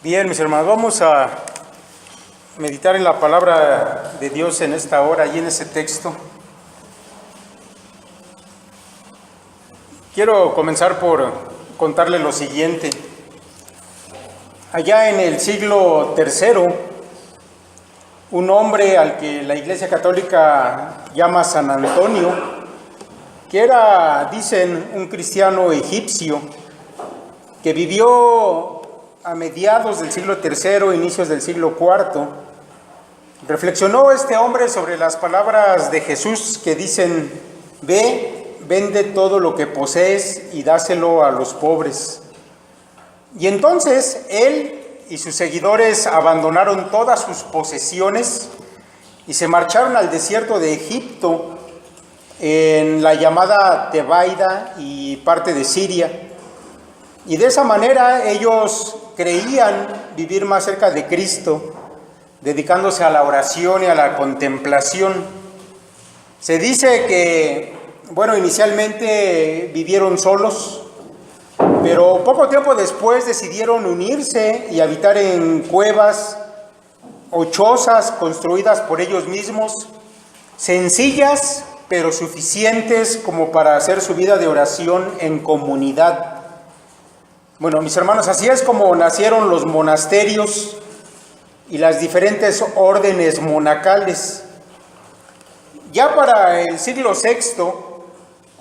Bien, mis hermanos, vamos a meditar en la palabra de Dios en esta hora y en ese texto. Quiero comenzar por contarle lo siguiente. Allá en el siglo III, un hombre al que la Iglesia Católica llama San Antonio, que era, dicen, un cristiano egipcio, que vivió a mediados del siglo III, inicios del siglo IV, reflexionó este hombre sobre las palabras de Jesús que dicen: ve, vende todo lo que posees y dáselo a los pobres. Y entonces él y sus seguidores abandonaron todas sus posesiones y se marcharon al desierto de Egipto, en la llamada Tebaida y parte de Siria. Y de esa manera ellos creían vivir más cerca de Cristo, dedicándose a la oración y a la contemplación. Se dice que, inicialmente vivieron solos, pero poco tiempo después decidieron unirse y habitar en cuevas o chozas construidas por ellos mismos, sencillas pero suficientes como para hacer su vida de oración en comunidad. Bueno, mis hermanos, así es como nacieron los monasterios y las diferentes órdenes monacales. Ya para el siglo VI,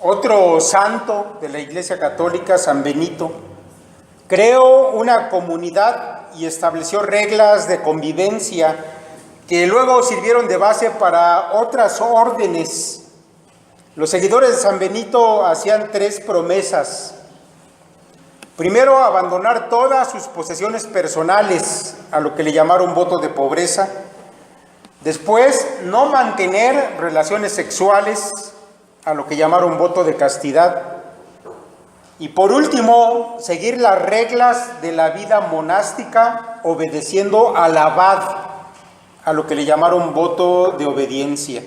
otro santo de la Iglesia Católica, San Benito, creó una comunidad y estableció reglas de convivencia que luego sirvieron de base para otras órdenes. Los seguidores de San Benito hacían 3 promesas. Primero, abandonar todas sus posesiones personales, a lo que le llamaron voto de pobreza. Después, no mantener relaciones sexuales, a lo que llamaron voto de castidad. Y por último, seguir las reglas de la vida monástica, obedeciendo al abad, a lo que le llamaron voto de obediencia.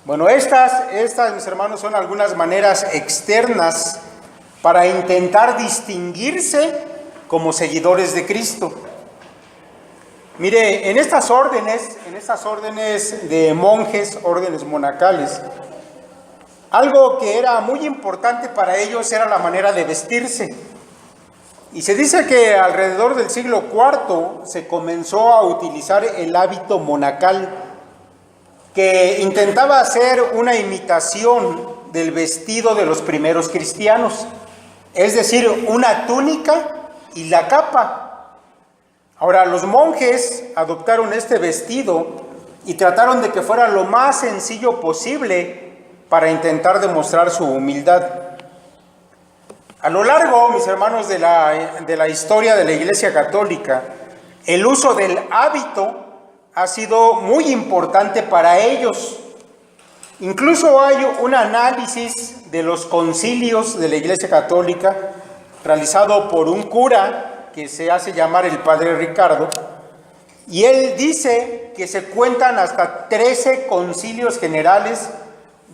Bueno, estas, mis hermanos, son algunas maneras externas para intentar distinguirse como seguidores de Cristo. Mire, en estas órdenes de monjes, órdenes monacales, algo que era muy importante para ellos era la manera de vestirse. Y se dice que alrededor del siglo IV se comenzó a utilizar el hábito monacal, que intentaba hacer una imitación del vestido de los primeros cristianos, es decir, una túnica y la capa. Ahora, los monjes adoptaron este vestido y trataron de que fuera lo más sencillo posible para intentar demostrar su humildad. A lo largo, mis hermanos, de la historia de la Iglesia Católica, el uso del hábito ha sido muy importante para ellos. Incluso hay un análisis de los concilios de la Iglesia Católica realizado por un cura que se hace llamar el Padre Ricardo, y él dice que se cuentan hasta 13 concilios generales,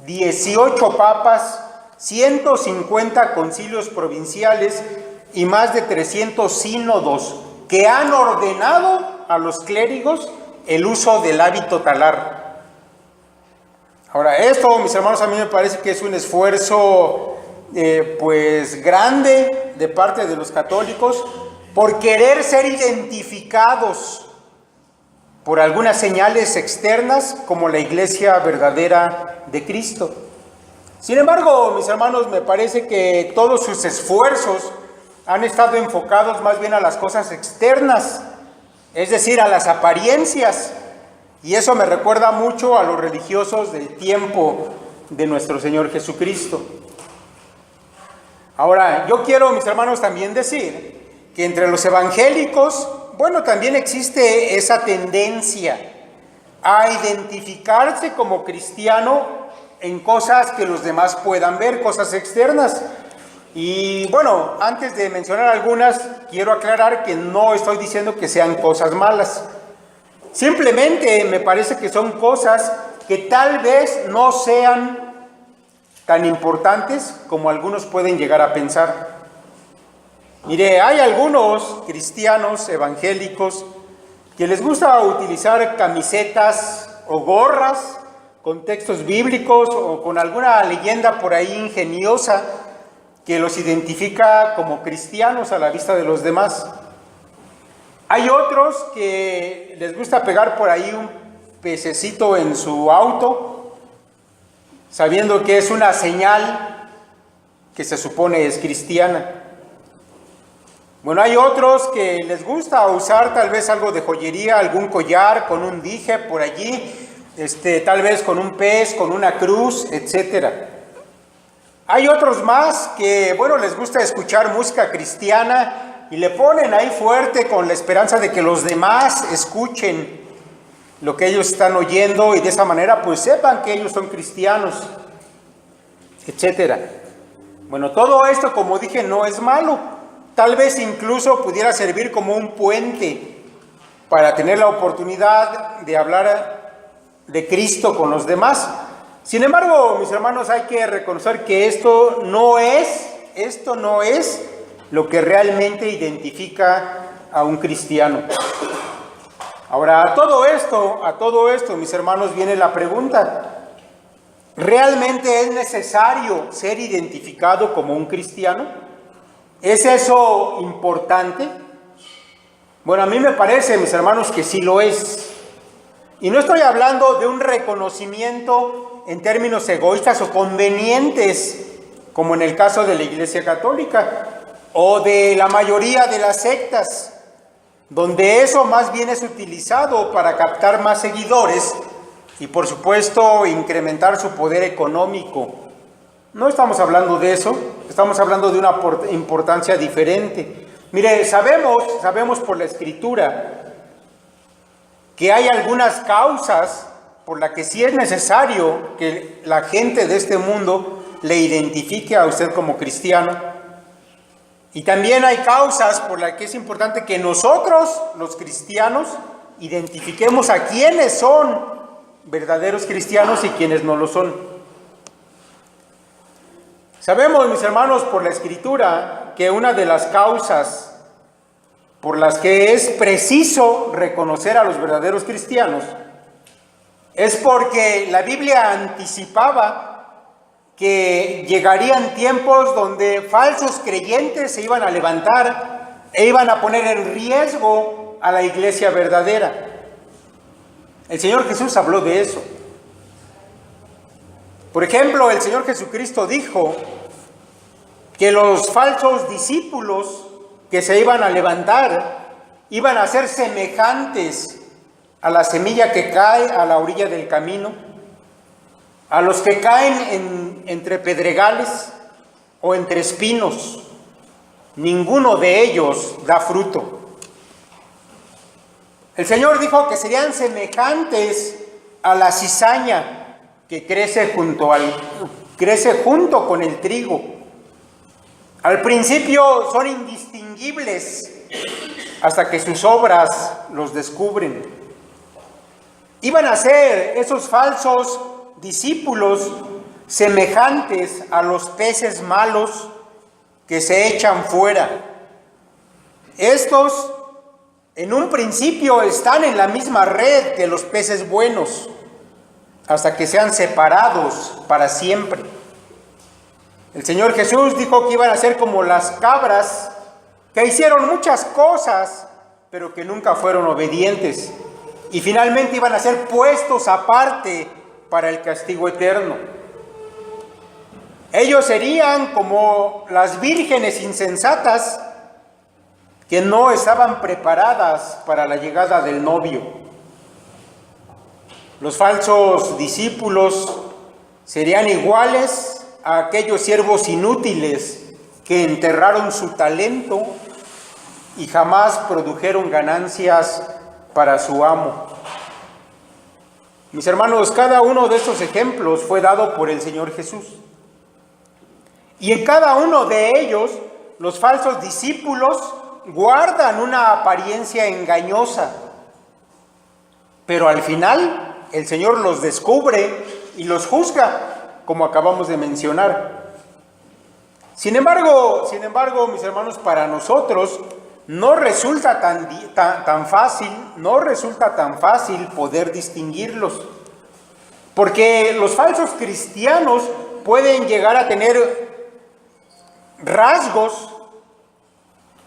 18 papas, 150 concilios provinciales y más de 300 sínodos que han ordenado a los clérigos el uso del hábito talar. Ahora, esto, mis hermanos, a mí me parece que es un esfuerzo grande de parte de los católicos por querer ser identificados por algunas señales externas como la iglesia verdadera de Cristo. Sin embargo, mis hermanos, me parece que todos sus esfuerzos han estado enfocados más bien a las cosas externas, es decir, a las apariencias. Y eso me recuerda mucho a los religiosos del tiempo de nuestro Señor Jesucristo. Ahora, yo quiero, mis hermanos, también decir que entre los evangélicos, también existe esa tendencia a identificarse como cristiano en cosas que los demás puedan ver, cosas externas. Y antes de mencionar algunas, quiero aclarar que no estoy diciendo que sean cosas malas. Simplemente me parece que son cosas que tal vez no sean tan importantes como algunos pueden llegar a pensar. Mire, hay algunos cristianos evangélicos que les gusta utilizar camisetas o gorras con textos bíblicos o con alguna leyenda por ahí ingeniosa que los identifica como cristianos a la vista de los demás. Hay otros que les gusta pegar por ahí un pececito en su auto, sabiendo que es una señal que se supone es cristiana. Bueno, hay otros que les gusta usar tal vez algo de joyería, algún collar con un dije por allí, tal vez con un pez, con una cruz, etcétera. Hay otros más que, bueno, les gusta escuchar música cristiana y le ponen ahí fuerte con la esperanza de que los demás escuchen lo que ellos están oyendo y de esa manera pues sepan que ellos son cristianos, etcétera. Bueno, todo esto, como dije, no es malo. Tal vez incluso pudiera servir como un puente para tener la oportunidad de hablar de Cristo con los demás. Sin embargo, mis hermanos, hay que reconocer que esto no es lo que realmente identifica a un cristiano. Ahora, a todo esto, mis hermanos, viene la pregunta: ¿realmente es necesario ser identificado como un cristiano? ¿Es eso importante? Bueno, a mí me parece, mis hermanos, que sí lo es. Y no estoy hablando de un reconocimiento en términos egoístas o convenientes, como en el caso de la Iglesia Católica o de la mayoría de las sectas, donde eso más bien es utilizado para captar más seguidores y, por supuesto, incrementar su poder económico. No estamos hablando de eso, estamos hablando de una importancia diferente. Mire, sabemos por la Escritura que hay algunas causas por las que sí es necesario que la gente de este mundo le identifique a usted como cristiano. Y también hay causas por las que es importante que nosotros, los cristianos, identifiquemos a quienes son verdaderos cristianos y quienes no lo son. Sabemos, mis hermanos, por la Escritura, que una de las causas por las que es preciso reconocer a los verdaderos cristianos es porque la Biblia anticipaba que llegarían tiempos donde falsos creyentes se iban a levantar e iban a poner en riesgo a la iglesia verdadera. El Señor Jesús habló de eso. Por ejemplo, el Señor Jesucristo dijo que los falsos discípulos que se iban a levantar iban a ser semejantes a la semilla que cae a la orilla del camino, a los que caen entre pedregales o entre espinos. Ninguno de ellos da fruto. El Señor dijo que serían semejantes a la cizaña que crece junto con el trigo. Al principio son indistinguibles hasta que sus obras los descubren. Iban a ser esos falsos discípulos semejantes a los peces malos que se echan fuera. Estos en un principio están en la misma red que los peces buenos, hasta que sean separados para siempre. El Señor Jesús dijo que iban a ser como las cabras que hicieron muchas cosas, pero que nunca fueron obedientes, y finalmente iban a ser puestos aparte para el castigo eterno. Ellos serían como las vírgenes insensatas que no estaban preparadas para la llegada del novio. Los falsos discípulos serían iguales a aquellos siervos inútiles que enterraron su talento y jamás produjeron ganancias para su amo. Mis hermanos, cada uno de estos ejemplos fue dado por el Señor Jesús. Y en cada uno de ellos, los falsos discípulos guardan una apariencia engañosa, pero al final el Señor los descubre y los juzga, como acabamos de mencionar. Sin embargo, mis hermanos, para nosotros no resulta tan fácil poder distinguirlos, porque los falsos cristianos pueden llegar a tener rasgos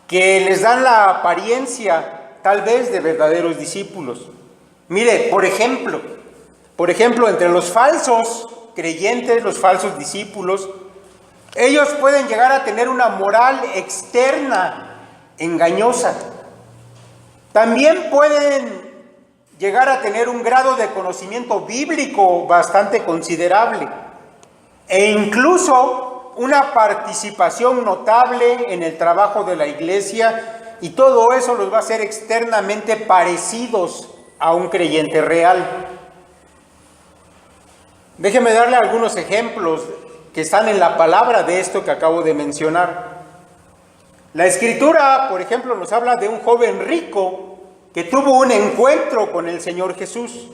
que les dan la apariencia tal vez de verdaderos discípulos. Mire, por ejemplo, entre los falsos creyentes, los falsos discípulos, ellos pueden llegar a tener una moral externa engañosa. También pueden llegar a tener un grado de conocimiento bíblico bastante considerable e incluso una participación notable en el trabajo de la iglesia, y todo eso los va a hacer externamente parecidos a un creyente real. Déjeme darle algunos ejemplos que están en la palabra de esto que acabo de mencionar. La Escritura, por ejemplo, nos habla de un joven rico que tuvo un encuentro con el Señor Jesús.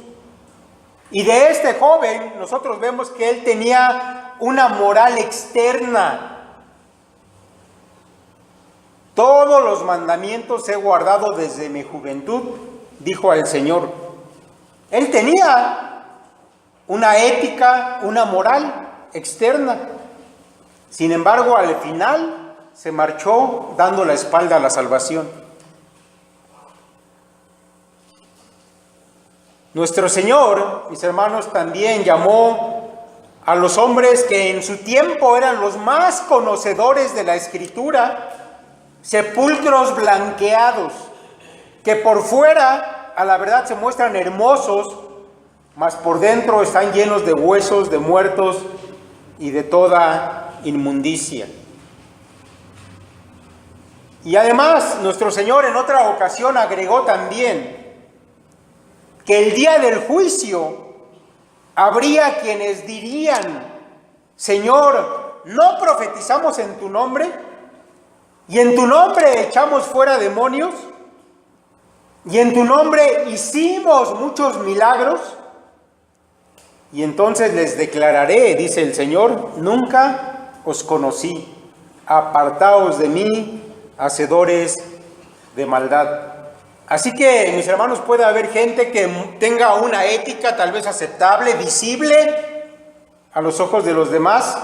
Y de este joven nosotros vemos que él tenía una moral externa. Todos los mandamientos he guardado desde mi juventud, dijo al Señor. Él tenía una ética, una moral externa. Sin embargo, al final se marchó dando la espalda a la salvación. Nuestro Señor, mis hermanos, también llamó a los hombres que en su tiempo eran los más conocedores de la Escritura, sepulcros blanqueados, que por fuera a la verdad se muestran hermosos, mas por dentro están llenos de huesos, de muertos y de toda inmundicia. Y además, nuestro Señor en otra ocasión agregó también que el día del juicio habría quienes dirían: Señor, ¿no profetizamos en tu nombre? ¿Y en tu nombre echamos fuera demonios? ¿Y en tu nombre hicimos muchos milagros? Y entonces les declararé, dice el Señor, nunca os conocí, apartaos de mí, hacedores de maldad. Así que, mis hermanos, puede haber gente que tenga una ética tal vez aceptable, visible a los ojos de los demás.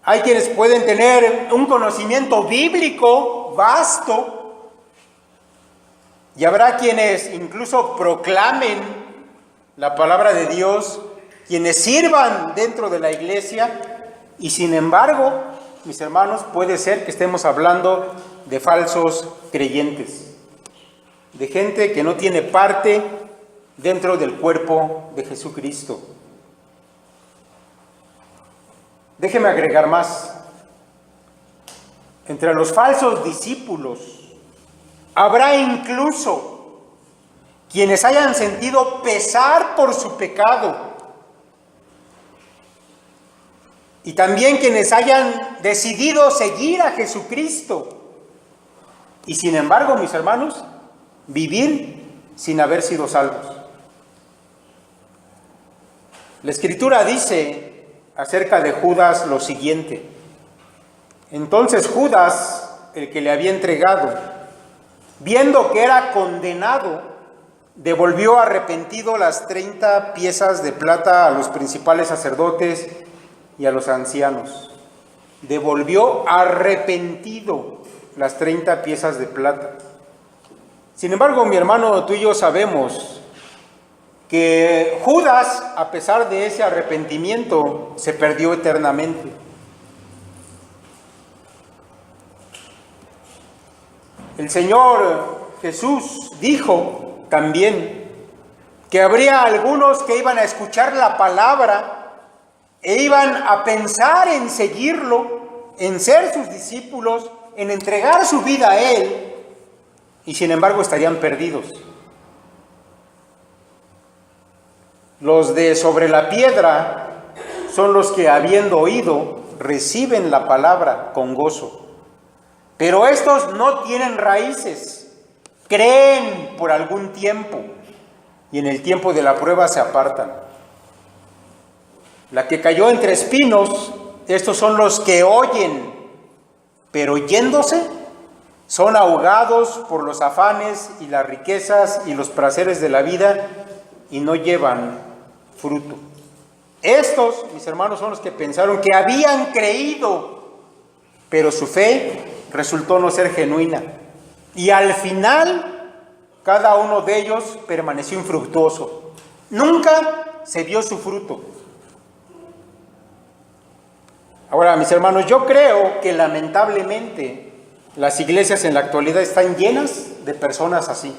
Hay quienes pueden tener un conocimiento bíblico vasto, y habrá quienes incluso proclamen la palabra de Dios, quienes sirvan dentro de la iglesia, y sin embargo, mis hermanos, puede ser que estemos hablando de falsos creyentes, de gente que no tiene parte dentro del cuerpo de Jesucristo. Déjeme agregar más. Entre los falsos discípulos habrá incluso quienes hayan sentido pesar por su pecado, y también quienes hayan decidido seguir a Jesucristo, y sin embargo, mis hermanos, vivir sin haber sido salvos. La Escritura dice acerca de Judas lo siguiente: entonces Judas, el que le había entregado, viendo que era condenado, devolvió arrepentido las 30 piezas de plata a los principales sacerdotes y a los ancianos. Devolvió arrepentido las 30 piezas de plata. Sin embargo, mi hermano, tú y yo sabemos que Judas, a pesar de ese arrepentimiento, se perdió eternamente. El Señor Jesús dijo también que habría algunos que iban a escuchar la palabra e iban a pensar en seguirlo, en ser sus discípulos, en entregar su vida a Él, y sin embargo estarían perdidos. Los de sobre la piedra son los que, habiendo oído, reciben la palabra con gozo. Pero estos no tienen raíces, creen por algún tiempo y en el tiempo de la prueba se apartan. La que cayó entre espinos, estos son los que oyen pero yéndose, son ahogados por los afanes y las riquezas y los placeres de la vida y no llevan fruto. Estos, mis hermanos, son los que pensaron que habían creído, pero su fe resultó no ser genuina. Y al final, cada uno de ellos permaneció infructuoso. Nunca se vio su fruto. Ahora, mis hermanos, yo creo que lamentablemente las iglesias en la actualidad están llenas de personas así.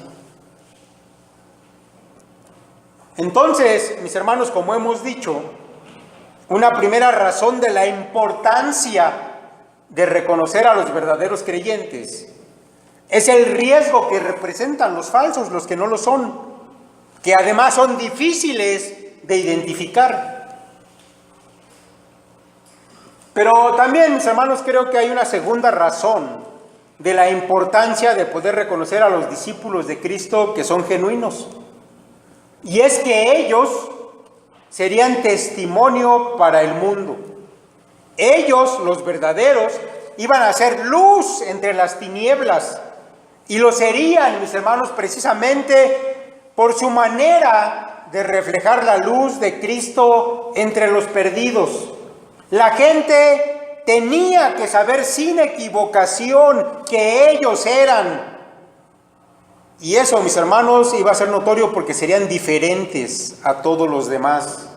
Entonces, mis hermanos, como hemos dicho, una primera razón de la importancia de reconocer a los verdaderos creyentes es el riesgo que representan los falsos, los que no lo son, que además son difíciles de identificar. Pero también, mis hermanos, creo que hay una segunda razón de la importancia de poder reconocer a los discípulos de Cristo que son genuinos. Y es que ellos serían testimonio para el mundo. Ellos, los verdaderos, iban a ser luz entre las tinieblas. Y lo serían, mis hermanos, precisamente por su manera de reflejar la luz de Cristo entre los perdidos. La gente tenía que saber sin equivocación que ellos eran. Y eso, mis hermanos, iba a ser notorio porque serían diferentes a todos los demás.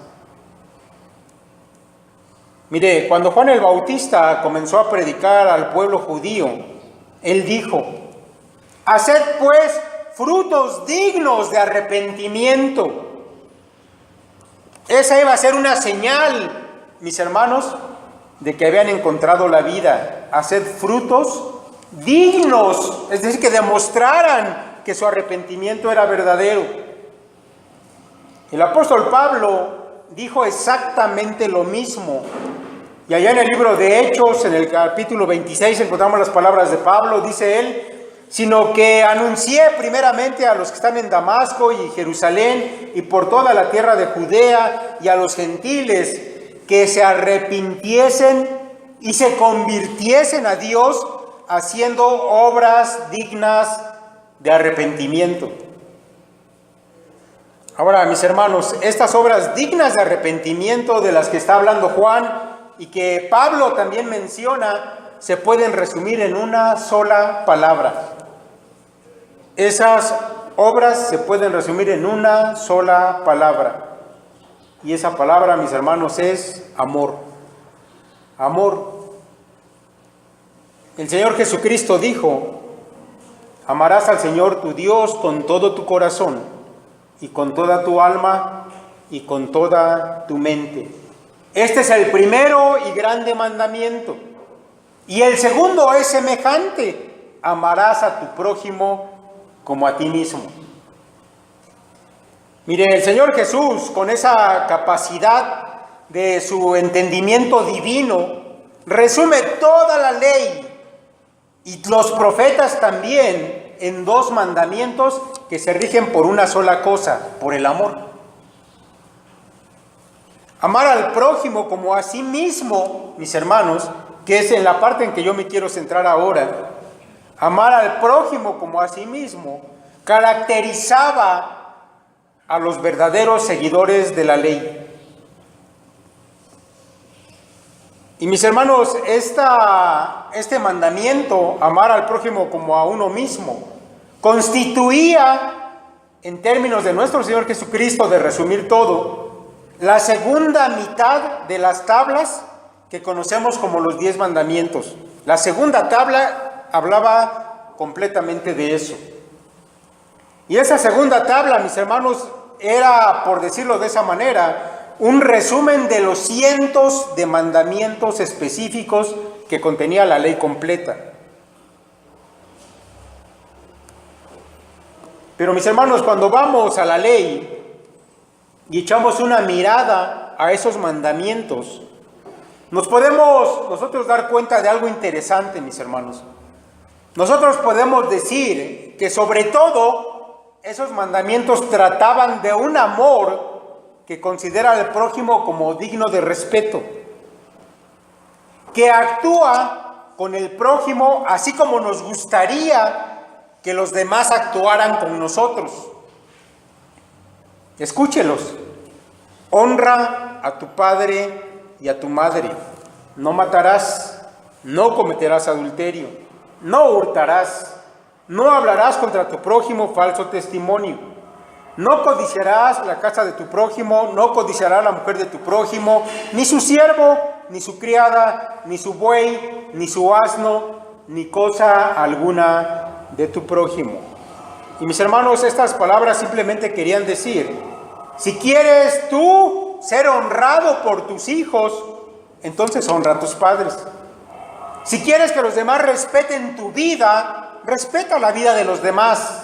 Mire, cuando Juan el Bautista comenzó a predicar al pueblo judío, él dijo: haced pues frutos dignos de arrepentimiento. Esa iba a ser una señal, mis hermanos, de que habían encontrado la vida. Haced frutos dignos, es decir, que demostraran que su arrepentimiento era verdadero. El apóstol Pablo dijo exactamente lo mismo. Y allá en el libro de Hechos, en el capítulo 26, encontramos las palabras de Pablo. Dice él: sino que anuncié primeramente a los que están en Damasco y Jerusalén y por toda la tierra de Judea y a los gentiles que se arrepintiesen y se convirtiesen a Dios haciendo obras dignas de arrepentimiento. Ahora, mis hermanos, estas obras dignas de arrepentimiento de las que está hablando Juan y que Pablo también menciona, se pueden resumir en una sola palabra. Esas obras se pueden resumir en una sola palabra. Y esa palabra, mis hermanos, es amor. Amor. El Señor Jesucristo dijo: amarás al Señor tu Dios con todo tu corazón y con toda tu alma y con toda tu mente. Este es el primero y grande mandamiento. Y el segundo es semejante: amarás a tu prójimo como a ti mismo. Mire, el Señor Jesús, con esa capacidad de su entendimiento divino, resume toda la ley y los profetas también en dos mandamientos que se rigen por una sola cosa: por el amor. Amar al prójimo como a sí mismo, mis hermanos, que es en la parte en que yo me quiero centrar ahora. Amar al prójimo como a sí mismo caracterizaba a los verdaderos seguidores de la ley. Y mis hermanos, este mandamiento, amar al prójimo como a uno mismo, constituía, en términos de nuestro Señor Jesucristo, de resumir todo, la segunda mitad de las tablas que conocemos como los 10 mandamientos. La segunda tabla hablaba completamente de eso. Y esa segunda tabla, mis hermanos, era, por decirlo de esa manera, un resumen de los cientos de mandamientos específicos que contenía la ley completa. Pero, mis hermanos, cuando vamos a la ley y echamos una mirada a esos mandamientos, nos podemos nosotros dar cuenta de algo interesante, mis hermanos. Nosotros podemos decir que sobre todo esos mandamientos trataban de un amor que considera al prójimo como digno de respeto, que actúa con el prójimo, así como nos gustaría que los demás actuaran con nosotros. Escúchelos. Honra a tu padre y a tu madre. No matarás, no cometerás adulterio, no hurtarás, no hablarás contra tu prójimo falso testimonio, no codiciarás la casa de tu prójimo, no codiciarás la mujer de tu prójimo, ni su siervo, ni su criada, ni su buey, ni su asno, ni cosa alguna de tu prójimo. Y mis hermanos, estas palabras simplemente querían decir, si quieres tú ser honrado por tus hijos, entonces honra a tus padres. Si quieres que los demás respeten tu vida, respeta la vida de los demás.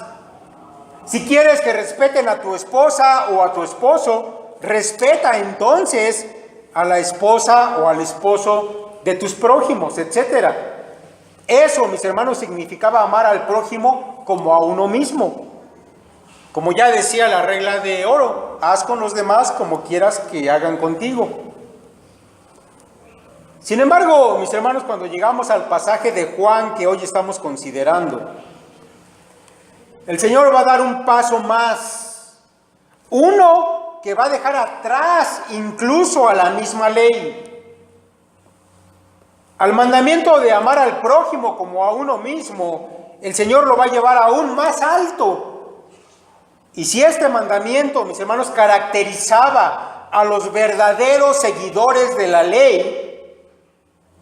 Si quieres que respeten a tu esposa o a tu esposo, respeta entonces a la esposa o al esposo de tus prójimos, etc. Eso, mis hermanos, significaba amar al prójimo como a uno mismo. Como ya decía la regla de oro, haz con los demás como quieras que hagan contigo. Sin embargo, mis hermanos, cuando llegamos al pasaje de Juan que hoy estamos considerando, el Señor va a dar un paso más, uno que va a dejar atrás incluso a la misma ley. Al mandamiento de amar al prójimo como a uno mismo, el Señor lo va a llevar aún más alto. Y si este mandamiento, mis hermanos, caracterizaba a los verdaderos seguidores de la ley,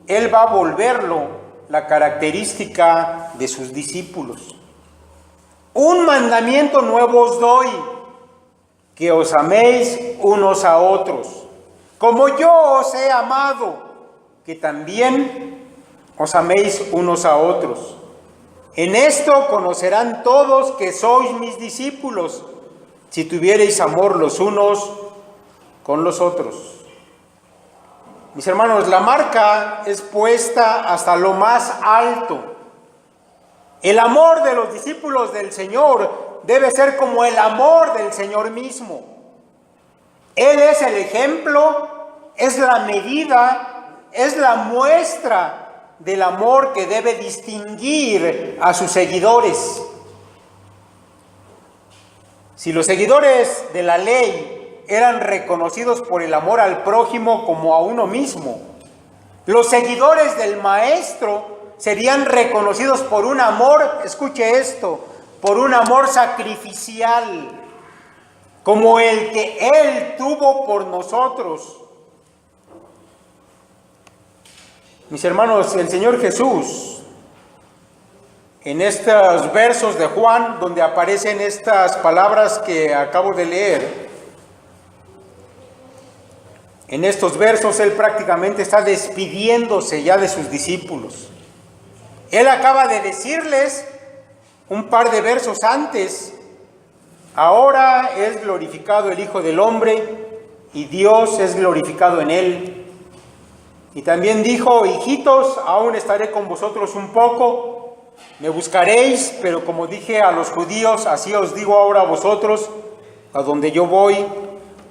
Él va a volverlo la característica de sus discípulos. Un mandamiento nuevo os doy, que os améis unos a otros, como yo os he amado, que también os améis unos a otros. En esto conocerán todos que sois mis discípulos, si tuviereis amor los unos con los otros. Mis hermanos, la marca es puesta hasta lo más alto. El amor de los discípulos del Señor debe ser como el amor del Señor mismo. Él es el ejemplo, es la medida, es la muestra del amor que debe distinguir a sus seguidores. Si los seguidores de la ley eran reconocidos por el amor al prójimo como a uno mismo, los seguidores del Maestro serían reconocidos por un amor, escuche esto, por un amor sacrificial, como el que Él tuvo por nosotros. Mis hermanos, el Señor Jesús, en estos versos de Juan, donde aparecen estas palabras que acabo de leer, en estos versos Él prácticamente está despidiéndose ya de sus discípulos. Él acaba de decirles un par de versos antes, ahora es glorificado el Hijo del Hombre y Dios es glorificado en Él. Y también dijo, hijitos, aún estaré con vosotros un poco, me buscaréis, pero como dije a los judíos, así os digo ahora a vosotros, a donde yo voy,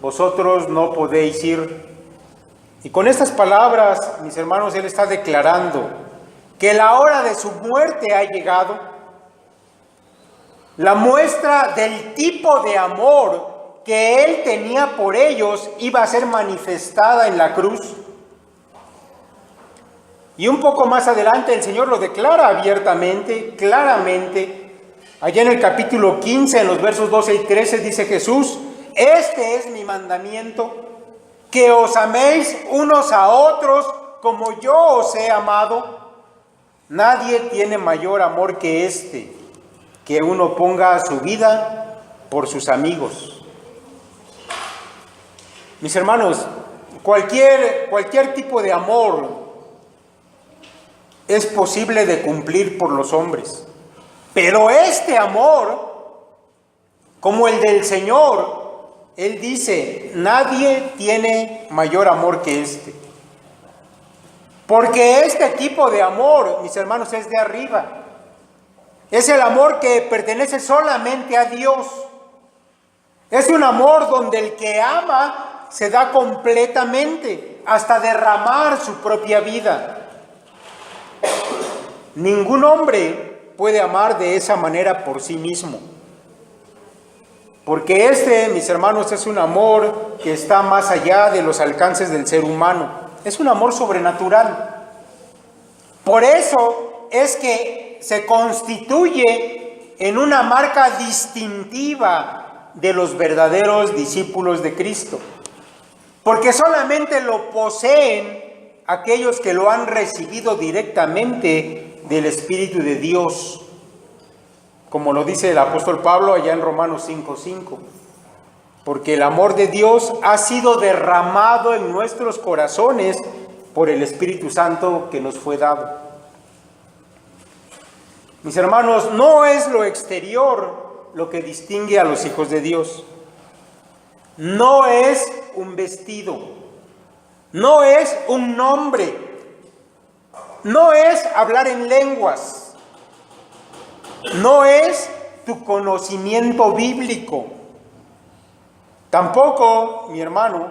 vosotros no podéis ir. Y con estas palabras, mis hermanos, Él está declarando que la hora de su muerte ha llegado. La muestra del tipo de amor que Él tenía por ellos iba a ser manifestada en la cruz. Y un poco más adelante el Señor lo declara abiertamente, claramente. Allá en el capítulo 15, en los versos 12 y 13, dice Jesús, este es mi mandamiento, que os améis unos a otros como yo os he amado. Nadie tiene mayor amor que este, que uno ponga su vida por sus amigos. Mis hermanos, cualquier tipo de amor es posible de cumplir por los hombres. Pero este amor, como el del Señor, Él dice, nadie tiene mayor amor que este. Porque este tipo de amor, mis hermanos, es de arriba. Es el amor que pertenece solamente a Dios. Es un amor donde el que ama se da completamente, hasta derramar su propia vida. Ningún hombre puede amar de esa manera por sí mismo. Porque mis hermanos, es un amor que está más allá de los alcances del ser humano. Es un amor sobrenatural. Por eso es que se constituye en una marca distintiva de los verdaderos discípulos de Cristo. Porque solamente lo poseen aquellos que lo han recibido directamente del Espíritu de Dios, como lo dice el apóstol Pablo allá en Romanos 5:5, porque el amor de Dios ha sido derramado en nuestros corazones por el Espíritu Santo que nos fue dado. Mis hermanos, no es lo exterior lo que distingue a los hijos de Dios. No es un vestido. No es un nombre, no es hablar en lenguas, no es tu conocimiento bíblico. Tampoco, mi hermano,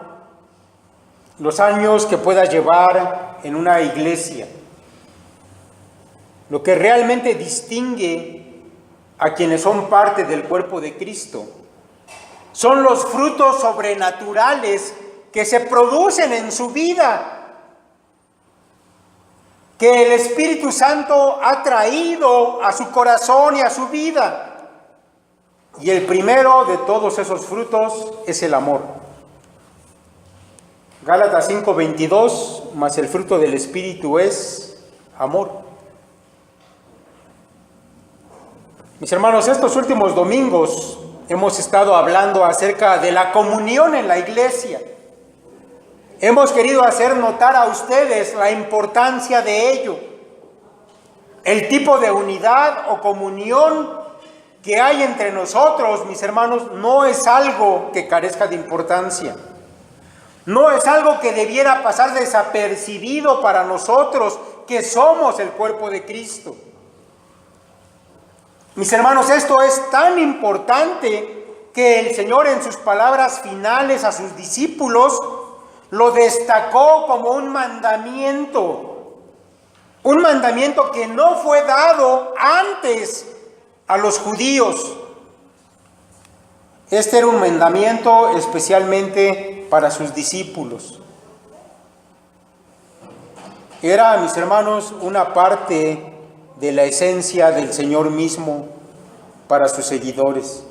los años que puedas llevar en una iglesia. Lo que realmente distingue a quienes son parte del cuerpo de Cristo son los frutos sobrenaturales que se producen en su vida, que el Espíritu Santo ha traído a su corazón y a su vida. Y el primero de todos esos frutos es el amor. Gálatas 5:22, mas el fruto del Espíritu es amor. Mis hermanos, estos últimos domingos hemos estado hablando acerca de la comunión en la iglesia. Hemos querido hacer notar a ustedes la importancia de ello, el tipo de unidad o comunión que hay entre nosotros, mis hermanos, no es algo que carezca de importancia. No es algo que debiera pasar desapercibido para nosotros, que somos el cuerpo de Cristo. Mis hermanos, esto es tan importante que el Señor en sus palabras finales a sus discípulos lo destacó como un mandamiento que no fue dado antes a los judíos. Este era un mandamiento especialmente para sus discípulos. Era, mis hermanos, una parte de la esencia del Señor mismo para sus seguidores.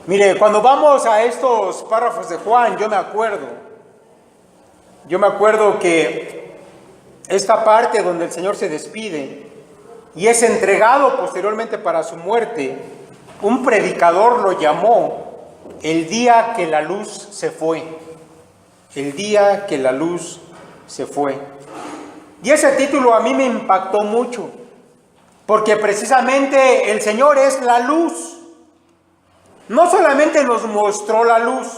Mire, cuando vamos a estos párrafos de Juan, yo me acuerdo que esta parte donde el Señor se despide y es entregado posteriormente para su muerte, un predicador lo llamó el día que la luz se fue. El día que la luz se fue. Y ese título a mí me impactó mucho, porque precisamente el Señor es la luz. No solamente nos mostró la luz,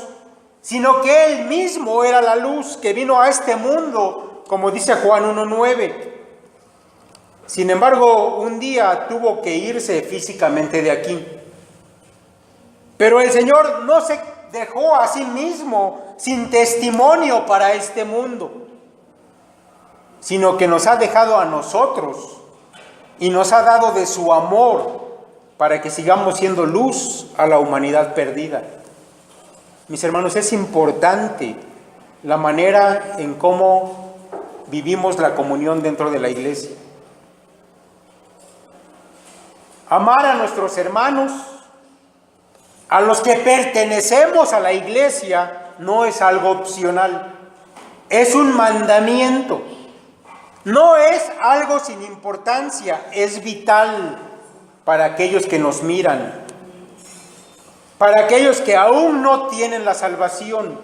sino que Él mismo era la luz que vino a este mundo, como dice Juan 1:9. Sin embargo, un día tuvo que irse físicamente de aquí. Pero el Señor no se dejó a sí mismo sin testimonio para este mundo, sino que nos ha dejado a nosotros y nos ha dado de su amor para que sigamos siendo luz a la humanidad perdida. Mis hermanos, es importante la manera en cómo vivimos la comunión dentro de la iglesia. Amar a nuestros hermanos, a los que pertenecemos a la iglesia, no es algo opcional, es un mandamiento. No es algo sin importancia, es vital para aquellos que nos miran, para aquellos que aún no tienen la salvación.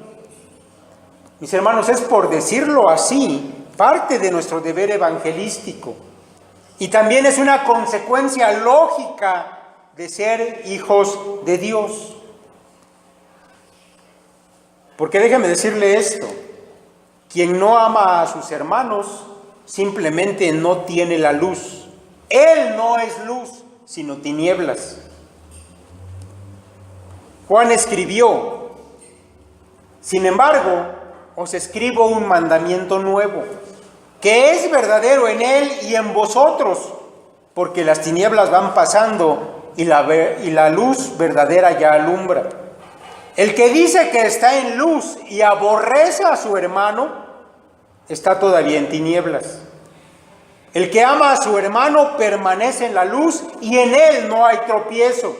Mis hermanos, es, por decirlo así, parte de nuestro deber evangelístico y también es una consecuencia lógica de ser hijos de Dios. Porque déjeme decirle esto: quien no ama a sus hermanos simplemente no tiene la luz. Él no es luz, sino tinieblas. Juan escribió: sin embargo, os escribo un mandamiento nuevo, que es verdadero en él y en vosotros, porque las tinieblas van pasando y la luz verdadera ya alumbra. El que dice que está en luz y aborrece a su hermano, está todavía en tinieblas. El que ama a su hermano permanece en la luz y en él no hay tropiezo.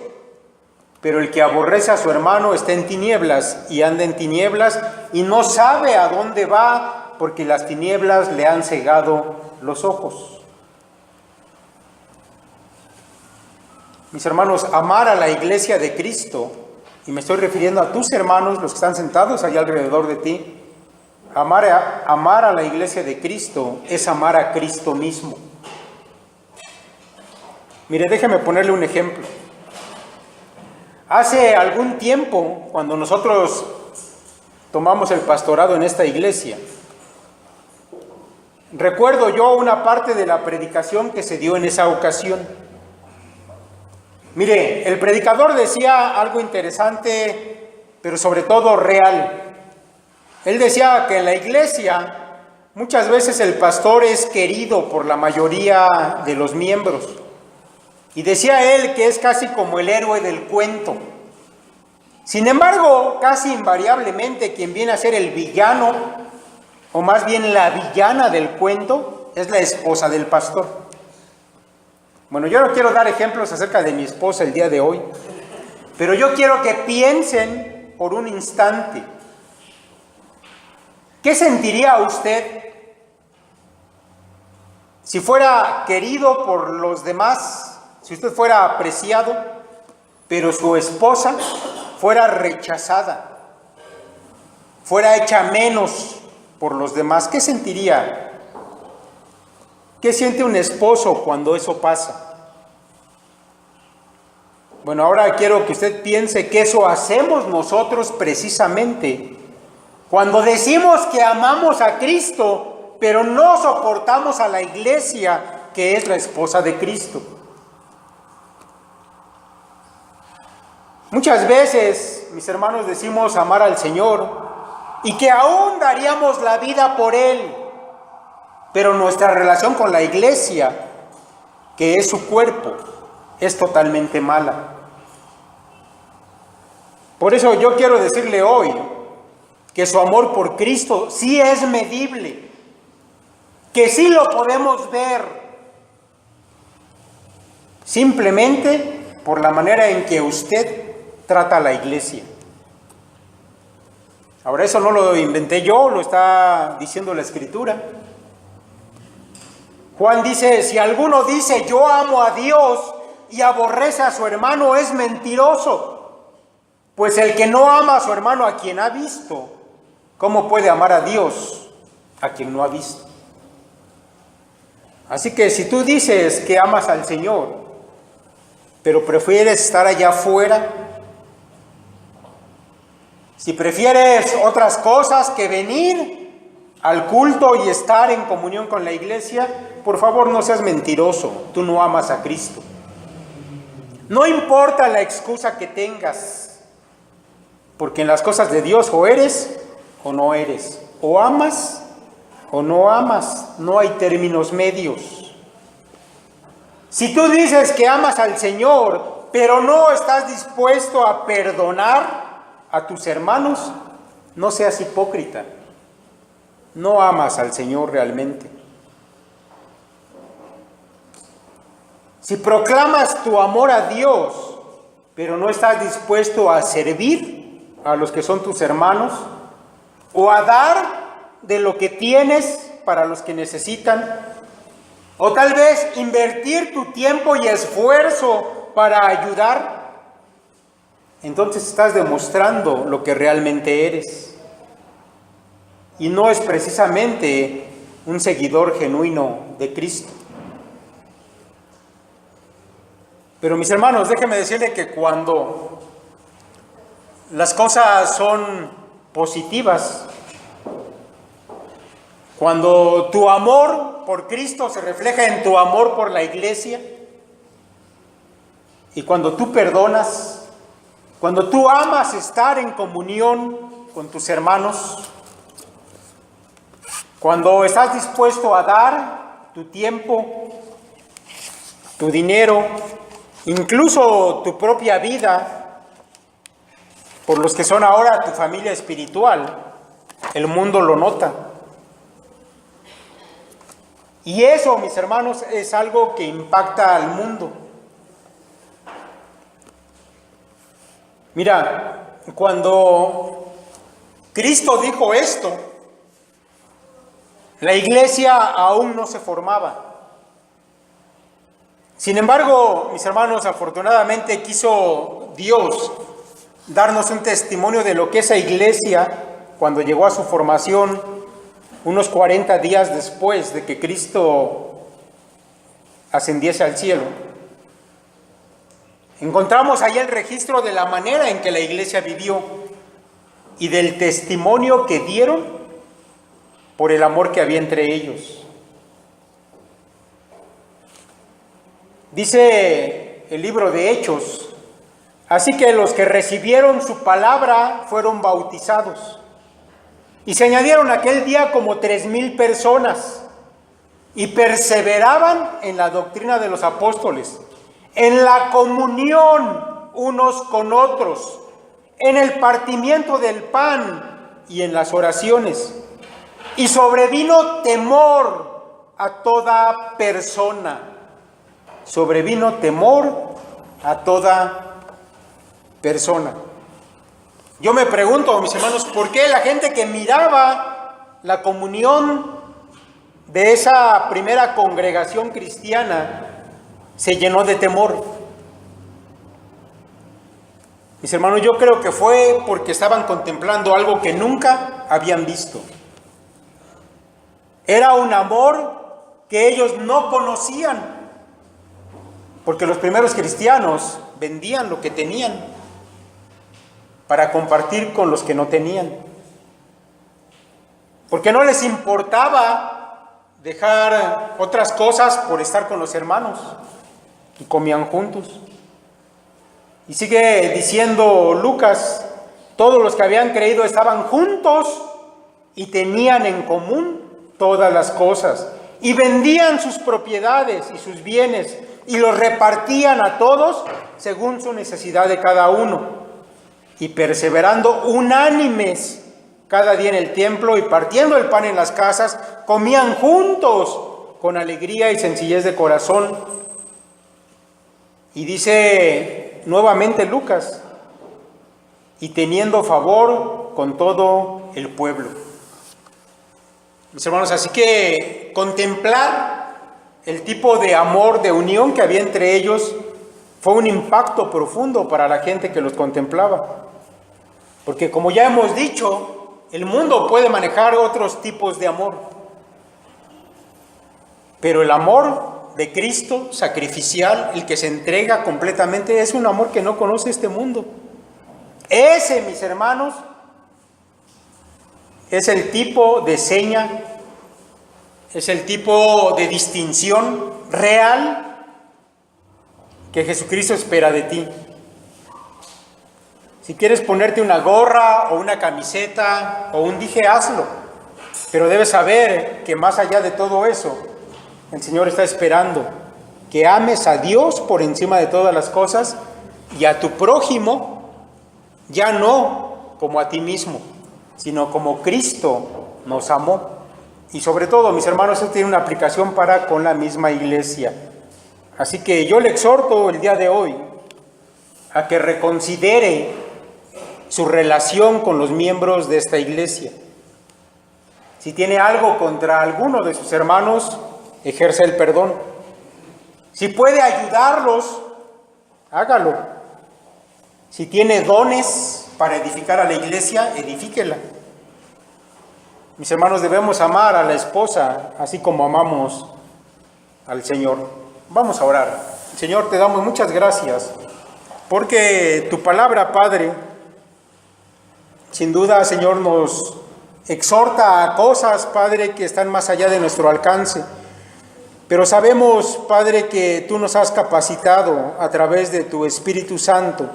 Pero el que aborrece a su hermano está en tinieblas y anda en tinieblas y no sabe a dónde va, porque las tinieblas le han cegado los ojos. Mis hermanos, amar a la iglesia de Cristo, y me estoy refiriendo a tus hermanos, los que están sentados allá alrededor de ti, amar a la iglesia de Cristo es amar a Cristo mismo. Mire, déjeme ponerle un ejemplo. Hace algún tiempo, cuando nosotros tomamos el pastorado en esta iglesia, recuerdo yo una parte de la predicación que se dio en esa ocasión. Mire, el predicador decía algo interesante, pero sobre todo real. Él decía que en la iglesia muchas veces el pastor es querido por la mayoría de los miembros. Y decía él que es casi como el héroe del cuento. Sin embargo, casi invariablemente quien viene a ser el villano, o más bien la villana del cuento, es la esposa del pastor. Bueno, yo no quiero dar ejemplos acerca de mi esposa el día de hoy, pero yo quiero que piensen por un instante. ¿Qué sentiría usted si fuera querido por los demás, si usted fuera apreciado, pero su esposa fuera rechazada, fuera hecha menos por los demás? ¿Qué sentiría? ¿Qué siente un esposo cuando eso pasa? Bueno, ahora quiero que usted piense que eso hacemos nosotros precisamente cuando decimos que amamos a Cristo, pero no soportamos a la iglesia que es la esposa de Cristo. Muchas veces, mis hermanos, decimos amar al Señor y que aún daríamos la vida por Él, pero nuestra relación con la iglesia, que es su cuerpo, es totalmente mala. Por eso yo quiero decirle hoy que su amor por Cristo sí es medible, que sí lo podemos ver, simplemente por la manera en que usted trata a la iglesia. Ahora, eso no lo inventé yo, lo está diciendo la Escritura. Juan dice, si alguno dice yo amo a Dios y aborrece a su hermano, es mentiroso. Pues el que no ama a su hermano a quien ha visto, ¿cómo puede amar a Dios a quien no ha visto? Así que si tú dices que amas al Señor, pero prefieres estar allá afuera, si prefieres otras cosas que venir al culto y estar en comunión con la iglesia, por favor no seas mentiroso, tú no amas a Cristo. No importa la excusa que tengas, porque en las cosas de Dios o eres o no eres, o amas o no amas, no hay términos medios. Si tú dices que amas al Señor, pero no estás dispuesto a perdonar a tus hermanos, no seas hipócrita. No amas al Señor realmente. Si proclamas tu amor a Dios, pero no estás dispuesto a servir a los que son tus hermanos, o a dar de lo que tienes para los que necesitan, o tal vez invertir tu tiempo y esfuerzo para ayudar, entonces estás demostrando lo que realmente eres. Y no es precisamente un seguidor genuino de Cristo. Pero mis hermanos, déjenme decirle que cuando las cosas son positivas, cuando tu amor por Cristo se refleja en tu amor por la iglesia, y cuando tú perdonas, cuando tú amas estar en comunión con tus hermanos, Cuando estás dispuesto a dar tu tiempo, tu dinero, incluso tu propia vida, por los que son ahora tu familia espiritual, el mundo lo nota. Y eso, mis hermanos, es algo que impacta al mundo. Mira, cuando Cristo dijo esto, la iglesia aún no se formaba. Sin embargo, mis hermanos, afortunadamente quiso Dios darnos un testimonio de lo que esa iglesia, cuando llegó a su formación, unos 40 días después de que Cristo ascendiese al cielo, encontramos ahí el registro de la manera en que la iglesia vivió y del testimonio que dieron por el amor que había entre ellos. Dice el libro de Hechos: así que los que recibieron su palabra fueron bautizados. Y se añadieron aquel día como 3,000 personas, y perseveraban en la doctrina de los apóstoles, en la comunión unos con otros, en el partimiento del pan y en las oraciones. Y sobrevino temor a toda persona. Sobrevino temor a toda persona. Yo me pregunto, mis hermanos, ¿por qué la gente que miraba la comunión de esa primera congregación cristiana se llenó de temor? Mis hermanos, yo creo que fue porque estaban contemplando algo que nunca habían visto. Era un amor que ellos no conocían, porque los primeros cristianos vendían lo que tenían para compartir con los que no tenían, porque no les importaba dejar otras cosas por estar con los hermanos, y comían juntos. Y sigue diciendo Lucas: todos los que habían creído estaban juntos y tenían en común todas las cosas, y vendían sus propiedades y sus bienes y los repartían a todos según su necesidad de cada uno, y perseverando unánimes cada día en el templo y partiendo el pan en las casas, comían juntos con alegría y sencillez de corazón. Y dice nuevamente Lucas: y teniendo favor con todo el pueblo. Mis hermanos, así que contemplar el tipo de amor, de unión que había entre ellos, fue un impacto profundo para la gente que los contemplaba. Porque como ya hemos dicho, el mundo puede manejar otros tipos de amor. Pero el amor de Cristo, sacrificial, el que se entrega completamente, es un amor que no conoce este mundo. Ese, mis hermanos, es el tipo de seña, es el tipo de distinción real que Jesucristo espera de ti. Si quieres ponerte una gorra o una camiseta o un dije, hazlo. Pero debes saber que más allá de todo eso, el Señor está esperando que ames a Dios por encima de todas las cosas y a tu prójimo, ya no como a ti mismo, sino como Cristo nos amó. Y sobre todo, mis hermanos, esto tiene una aplicación para con la misma iglesia. Así que yo le exhorto el día de hoy a que reconsidere su relación con los miembros de esta iglesia. Si tiene algo contra alguno de sus hermanos, ejerce el perdón. Si puede ayudarlos, hágalo. Si tiene dones para edificar a la iglesia, edifíquela. Mis hermanos, debemos amar a la esposa así como amamos al Señor. Vamos a orar. Señor, te damos muchas gracias porque tu palabra, Padre, sin duda, Señor, nos exhorta a cosas, Padre, que están más allá de nuestro alcance. Pero sabemos, Padre, que tú nos has capacitado a través de tu Espíritu Santo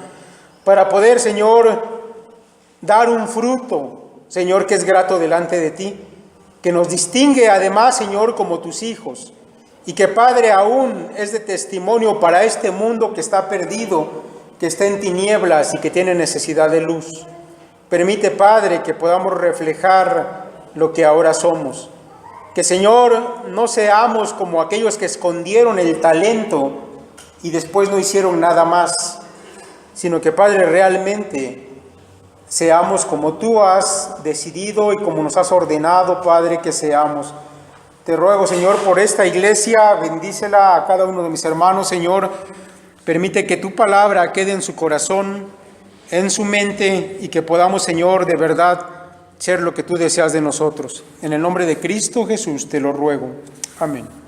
para poder, Señor, dar un fruto, Señor, que es grato delante de ti, que nos distingue además, Señor, como tus hijos, y que, Padre, aún es de testimonio para este mundo que está perdido, que está en tinieblas y que tiene necesidad de luz. Permite, Padre, que podamos reflejar lo que ahora somos. Que, Señor, no seamos como aquellos que escondieron el talento y después no hicieron nada más, sino que, Padre, realmente seamos como tú has decidido y como nos has ordenado, Padre, que seamos. Te ruego, Señor, por esta iglesia, bendícela a cada uno de mis hermanos, Señor. Permite que tu palabra quede en su corazón, en su mente, y que podamos, Señor, de verdad ser lo que tú deseas de nosotros. En el nombre de Cristo Jesús te lo ruego. Amén.